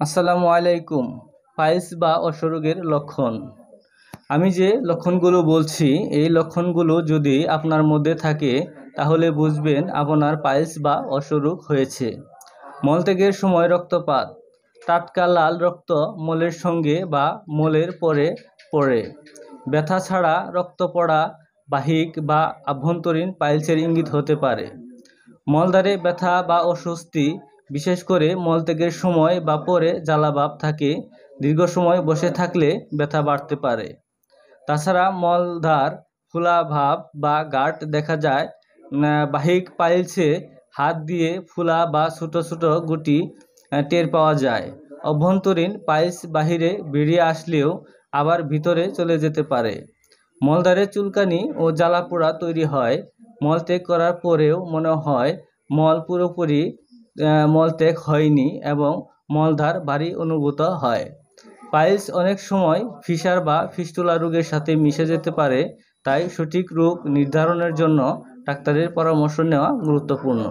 আসসালামু আলাইকুম। পাইলস বা অশ্বরোগের লক্ষণ। আমি যে লক্ষণগুলো বলছি এই লক্ষণগুলো যদি আপনার মধ্যে থাকে তাহলে বুঝবেন আপনার পাইলস বা অশ্বরোগ হয়েছে। মলত্যাগের সময় রক্তপাত, টাটকা লাল রক্ত মলের সঙ্গে বা মলের পরে পড়ে, ব্যথা ছাড়া রক্ত পড়া বাহিক বা আভ্যন্তরীণ পাইলসের ইঙ্গিত হতে পারে। মলদ্বারে ব্যথা বা অস্বস্তি, বিশেষ করে মলত্যাগের সময় বা পরে জ্বালাভাব থাকে, দীর্ঘ সময় বসে থাকলে ব্যথা বাড়তে পারে। তাছাড়া মলদ্বার ফোলা ভাব বা গাঁট দেখা যায়। বাহিক পাইলসে হাত দিয়ে ফোলা বা ছোট ছোট গুটি টের পাওয়া যায়। অভ্যন্তরীণ পাইলস বাহিরে বেরিয়ে আসলেও আবার ভিতরে চলে যেতে পারে। মলদ্বারে চুলকানি ও জ্বালাপোড়া তৈরি হয়। মলত্যাগ করার পরেও মনে হয় মল পুরোপুরি মলত্যাগ হয়নি এবং মলদ্বার ভারী অনুভূত হয়। পাইলস অনেক সময় ফিশার বা ফিস্টুলা রোগের সাথে মিশে যেতে পারে, তাই সঠিক রোগ নির্ধারণের জন্য ডাক্তারের পরামর্শ নেওয়া গুরুত্বপূর্ণ।